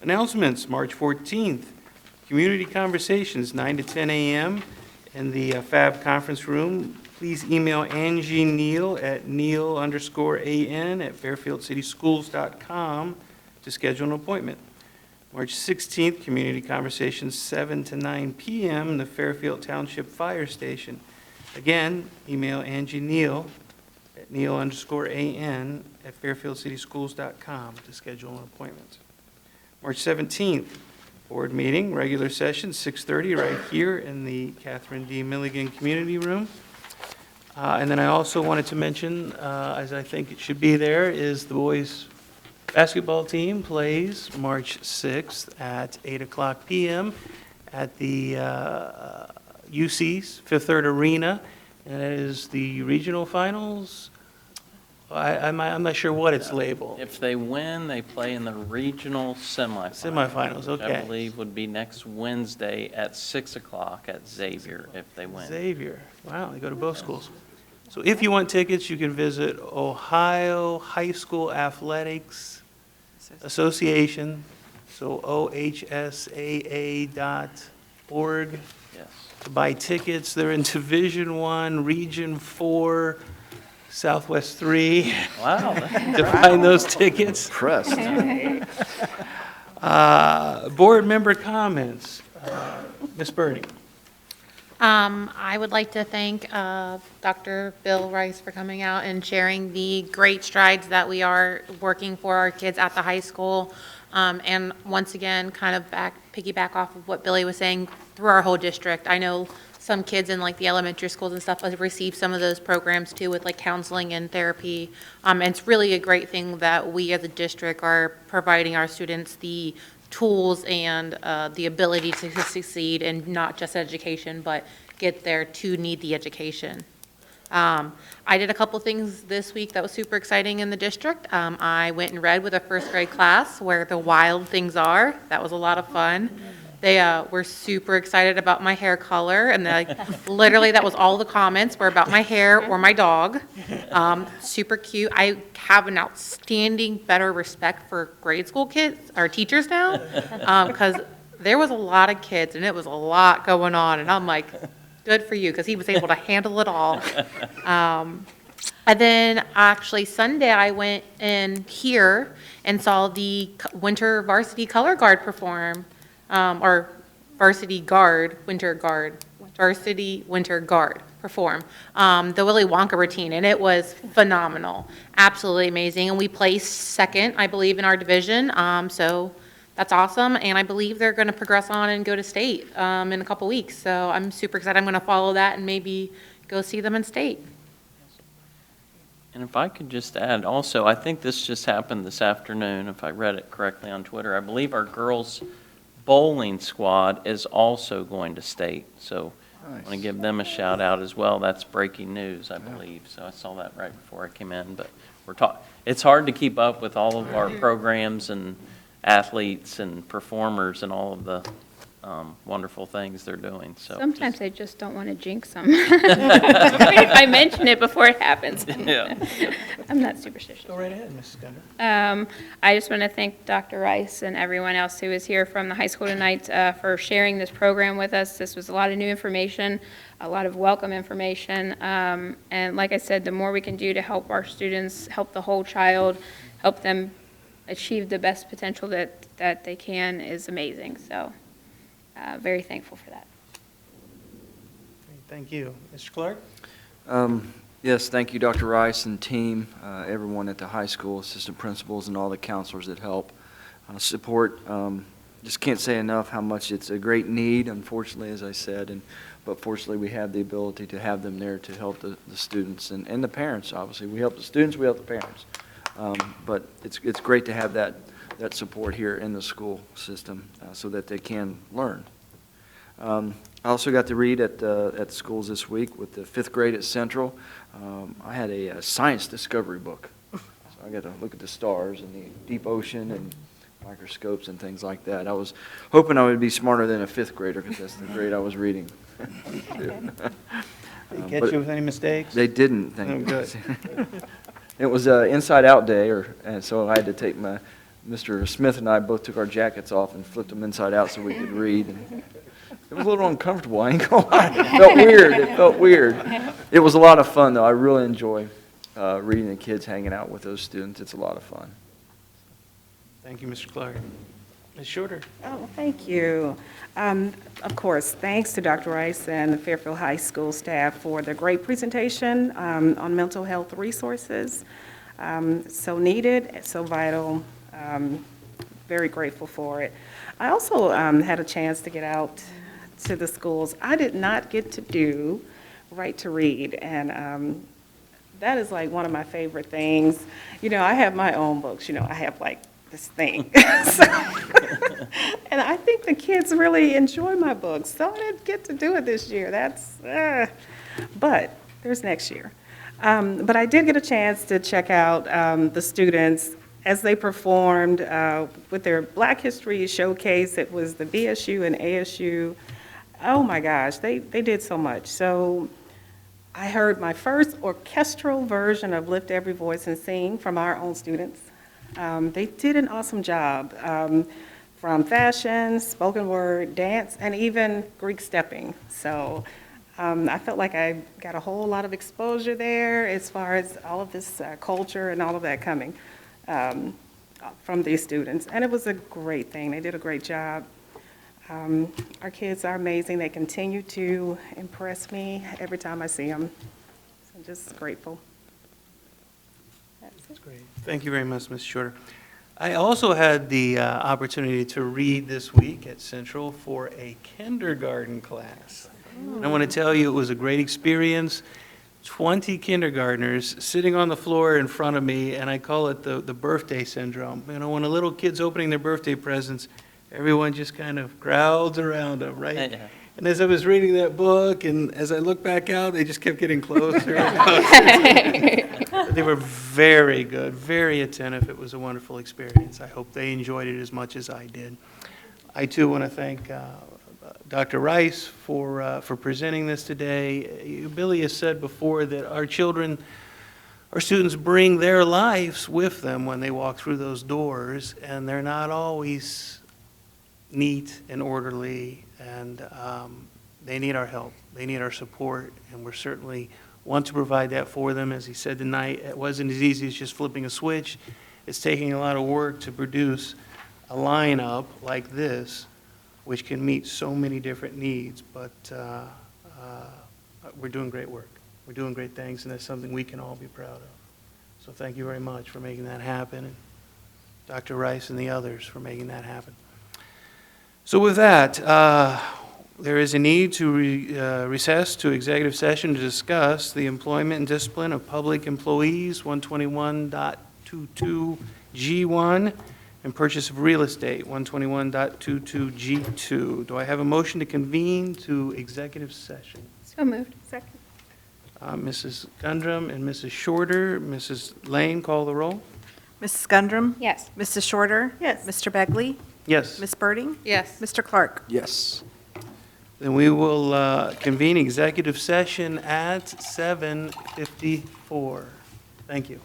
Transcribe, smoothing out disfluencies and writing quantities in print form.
Announcements, March 14th, Community Conversations, 9 to 10 a.m. in the FAB Conference Room. Please email Angie Neal at neal_an@fairfieldcityschools.com to schedule an appointment. March 16th, Community Conversations, 7 to 9 p.m. in the Fairfield Township Fire Station. Again, email Angie Neal at neal_an@fairfieldcityschools.com to schedule an appointment. March 17th, board meeting, regular session, 6:30, right here in the Catherine D. Milligan Community Room. And then I also wanted to mention, as I think it should be there, is the boys' basketball team plays March 6th at 8 o'clock p.m. at the UC's Fifth Third Arena, and it is the regional finals. I'm not sure what it's labeled. If they win, they play in the regional semifinals. Semifinals, Which I okay. believe would be next Wednesday at 6 o'clock at Xavier if they win. Xavier, wow, they go to both schools. So if you want tickets, you can visit Ohio High School Athletics Association, so ohsaa.org. Yes. To buy tickets. They're in Division I, Region 4, Southwest 3. Wow. To find those tickets. Impressed. Board member comments. Ms. Birdie. I would like to thank Dr. Bill Rice for coming out and sharing the great strides that we are working for our kids at the high school. And once again, kind of piggyback off of what Billy was saying, through our whole district. I know some kids in like the elementary schools and stuff have received some of those programs too with like counseling and therapy. And it's really a great thing that we as a district are providing our students the tools and the ability to succeed in not just education, but get there to need the education. I did a couple things this week that was super exciting in the district. I went and read with a first grade class where the wild things are. That was a lot of fun. They were super excited about my hair color, and literally that was all the comments were about my hair or my dog. Super cute. I have an outstanding better respect for grade school kids or teachers now, because there was a lot of kids and it was a lot going on, and I'm like, good for you, because he was able to handle it all. And then actually Sunday I went in here and saw the winter varsity color guard perform. Or varsity guard, varsity winter guard perform the Willy Wonka routine, and it was phenomenal, absolutely amazing. And we placed second, I believe, in our division, so that's awesome. And I believe they're going to progress on and go to state in a couple weeks. So I'm super excited. I'm going to follow that and maybe go see them in state. And if I could just add also, I think this just happened this afternoon, if I read it correctly on Twitter. I believe our girls' bowling squad is also going to state, so I want to give them a shout out as well. That's breaking news, I believe, so I saw that right before I came in. But it's hard to keep up with all of our programs and athletes and performers and all of the wonderful things they're doing. So sometimes I just don't want to jinx them. If I mention it before it happens. Yeah. I'm not superstitious. Go right ahead, Mrs. Gunner. I just want to thank Dr. Rice and everyone else who is here from the high school tonight for sharing this program with us. This was a lot of new information, a lot of welcome information. And like I said, the more we can do to help our students, help the whole child, help them achieve the best potential that they can is amazing. So very thankful for that. Thank you. Mr. Clark? Yes, thank you, Dr. Rice and team, everyone at the high school, assistant principals, and all the counselors that help support. Just can't say enough how much it's a great need, unfortunately, as I said, but fortunately we have the ability to have them there to help the students and the parents, obviously. We help the students, we help the parents. But it's great to have that support here in the school system so that they can learn. I also got to read at schools this week with the fifth grade at Central. I had a science discovery book. So I got to look at the stars and the deep ocean and microscopes and things like that. I was hoping I would be smarter than a fifth grader because that's the grade I was reading. Did they catch you with any mistakes? They didn't, Oh, good. It was Inside Out Day, and so I had to take my Mr. Smith and I both took our jackets off and flipped them inside out so we could read. And it was a little uncomfortable, I ain't gonna lie. It felt weird, it felt weird. It was a lot of fun, though. I really enjoy reading the kids, hanging out with those students. It's a lot of fun. Thank you, Mr. Clark. Ms. Shorter? Oh, thank you. Of course, thanks to Dr. Rice and the Fairfield High School staff for the great presentation on mental health resources. So needed, so vital. Very grateful for it. I also had a chance to get out to the schools. I did not get to do Right to Read, and that is like one of my favorite things. You know, I have my own books. You know, I have like this thing. And I think the kids really enjoy my books, so I didn't get to do it this year. But there's next year. But I did get a chance to check out the students as they performed with their Black History Showcase. It was the BSU and ASU. Oh my gosh, they did so much. So I heard my first orchestral version of Lift Every Voice and Sing from our own students. They did an awesome job, from fashion, spoken word, dance, and even Greek stepping. So I felt like I got a whole lot of exposure there as far as all of this culture and all of that coming from these students. And it was a great thing. They did a great job. Our kids are amazing. They continue to impress me every time I see them. So I'm just grateful. That's it. Great. Thank you very much, Ms. Shorter. I also had the opportunity to read this week at Central for a kindergarten class. And I want to tell you, it was a great experience. 20 kindergartners sitting on the floor in front of me, and I call it the birthday syndrome. You know, when a little kid's opening their birthday presents, everyone just kind of crowds around them, right? Yeah. And as I was reading that book, and as I looked back out, they just kept getting closer and closer. They were very good, very attentive. It was a wonderful experience. I hope they enjoyed it as much as I did. I, too, want to thank Dr. Rice for presenting this today. Billy has said before that our children, our students bring their lives with them when they walk through those doors, and they're not always neat and orderly, and they need our help. They need our support, and we're certainly want to provide that for them. As he said tonight, it wasn't as easy as just flipping a switch. It's taking a lot of work to produce a lineup like this, which can meet so many different needs, but we're doing great work. We're doing great things, and that's something we can all be proud of. So thank you very much for making that happen, and Dr. Rice and the others for making that happen. So with that, there is a need to recess to executive session to discuss the employment and discipline of public employees, 121.22G1, and purchase of real estate, 121.22G2. Do I have a motion to convene to executive session? So moved. Second. Mrs. Gundrum and Mrs. Shorter. Mrs. Lane, call the roll. Mrs. Gundrum? Yes. Mrs. Shorter? Yes. Mr. Begley? Yes. Ms. Birding? Yes. Mr. Clark? Yes. Then we will convene executive session at 7:54. Thank you.